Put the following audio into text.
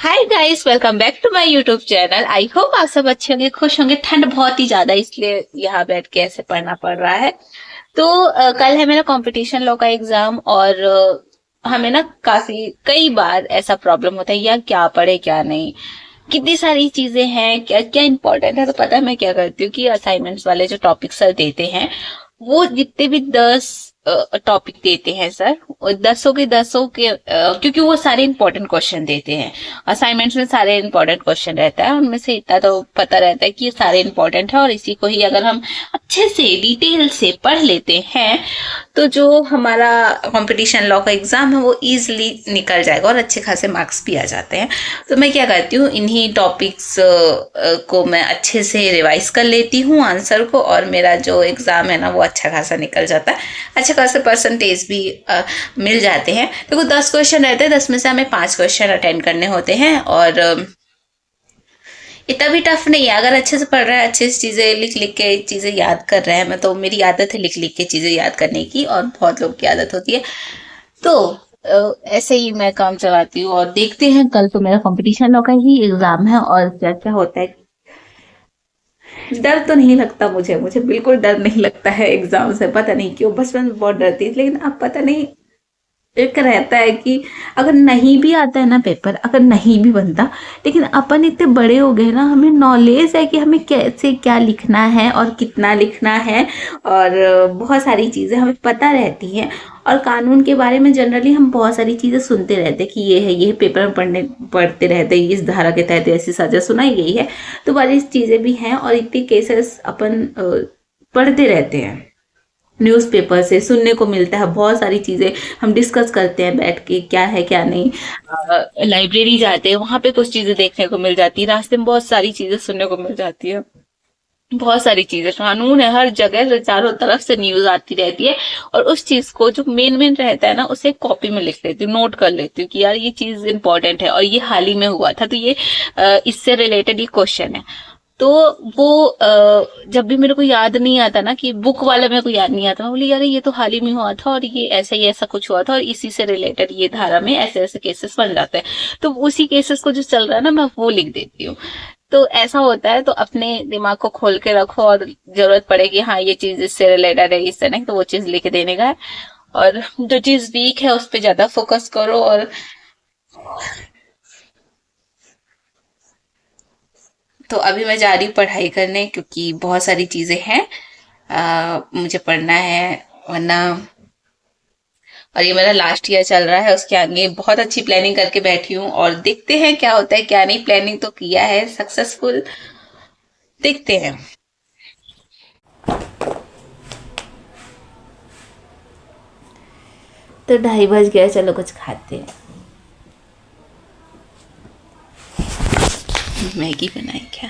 Hi guys, welcome back to my YouTube channel. I hope आप सब अच्छे होंगे, खुश होंगे। ठंड बहुत ही ज्यादा, इसलिए यहाँ बैठ के ऐसे पढ़ना पड़ रहा है। तो कल है मेरा कंपटीशन लॉ का एग्जाम और हमें ना काफी कई बार ऐसा प्रॉब्लम होता है, यार क्या पढ़े क्या नहीं, कितनी सारी चीजें हैं, क्या क्या इंपॉर्टेंट है। तो पता है मैं क्या करती हूँ कि असाइनमेंट्स वाले जो टॉपिक सर देते हैं, वो जितने भी 10 टॉपिक देते हैं सर, और 10 के 10 के क्योंकि वो सारे इंपॉर्टेंट क्वेश्चन देते हैं। असाइनमेंट्स में सारे इंपॉर्टेंट क्वेश्चन रहता है, उनमें से इतना तो पता रहता है कि ये सारे इंपॉर्टेंट है, और इसी को ही अगर हम अच्छे से डिटेल से पढ़ लेते हैं तो जो हमारा कंपटीशन लॉ का एग्जाम है वो इजीली निकल जाएगा और अच्छे खासे मार्क्स भी आ जाते हैं। तो मैं क्या करती हूँ, इन्हीं टॉपिक्स को मैं अच्छे से रिवाइज कर लेती हूँ आंसर को, और मेरा जो एग्जाम है ना वो अच्छा खासा निकल जाता है, अच्छे खासे परसेंटेज भी मिल जाते हैं। देखो 10 क्वेश्चन रहते हैं, 10 में से हमें 5 क्वेश्चन अटेंड करने होते हैं, और इतना भी टफ नहीं है अगर अच्छे से पढ़ रहा है, अच्छे से चीजें लिख लिख के चीजें याद कर रहे हैं। मैं तो, मेरी आदत है लिख लिख के चीजें याद करने की, और बहुत लोग की आदत होती है। तो ऐसे ही मैं काम चलाती हूँ, और देखते हैं कल तो मेरा कंपटीशन लॉ का ही एग्जाम है और क्या क्या होता है। डर तो नहीं लगता मुझे बिल्कुल डर नहीं लगता है एग्जाम से। पता नहीं क्यों, बचपन में बहुत डरती थी, लेकिन अब पता नहीं, एक रहता है कि अगर नहीं भी आता है ना पेपर, अगर नहीं भी बनता, लेकिन अपन इतने बड़े हो गए ना, हमें नॉलेज है कि हमें कैसे क्या लिखना है और कितना लिखना है, और बहुत सारी चीज़ें हमें पता रहती हैं। और कानून के बारे में जनरली हम बहुत सारी चीज़ें सुनते रहते हैं कि ये है, ये पेपर में पढ़ते रहते हैं, इस धारा के तहत ऐसी सजा सुनाई गई है। तो बड़ी चीज़ें भी हैं, और इतने केसेस अपन पढ़ते रहते हैं, न्यूज़पेपर से सुनने को मिलता है। बहुत सारी चीज़ें हम डिस्कस करते हैं बैठ के, क्या है क्या नहीं। लाइब्रेरी जाते हैं, वहां पे कुछ चीजें देखने को मिल जाती है, रास्ते में बहुत सारी चीजें सुनने को मिल जाती है। बहुत सारी चीजें, कानून है हर जगह, चारों तरफ से न्यूज आती रहती है। और उस चीज को जो मेन मेन रहता है ना, उसे कॉपी में लिख लेती हूँ, नोट कर लेती हूँ कि यार ये चीज इंपॉर्टेंट है, और ये हाल ही में हुआ था, तो ये इससे रिलेटेड ये क्वेश्चन है। तो वो जब भी मेरे को याद नहीं आता ना, कि बुक वाला मेरे को याद नहीं आता, मैं बोली यार ये तो हाल ही में हुआ था, और ये ऐसा ही ऐसा कुछ हुआ था, और इसी से रिलेटेड ये धारा में ऐसे ऐसे केसेस बन जाते हैं। तो उसी केसेस को जो चल रहा है ना, मैं वो लिख देती हूँ। तो ऐसा होता है। तो अपने दिमाग को खोल के रखो, और जरूरत पड़ेगी हाँ ये चीज इससे रिलेटेड है, इससे नहीं, तो वो चीज लिख देने का है। और जो चीज वीक है उस पर ज्यादा फोकस करो। और तो अभी मैं जा रही हूँ पढ़ाई करने, क्योंकि बहुत सारी चीजें हैं, मुझे पढ़ना है, वरना। और ये मेरा लास्ट ईयर चल रहा है, उसके आगे बहुत अच्छी प्लानिंग करके बैठी हूँ, और देखते हैं क्या होता है क्या नहीं। प्लानिंग तो किया है सक्सेसफुल, देखते हैं। तो 2:30 बज गया, चलो कुछ खाते हैं। मैगी बनाई क्या?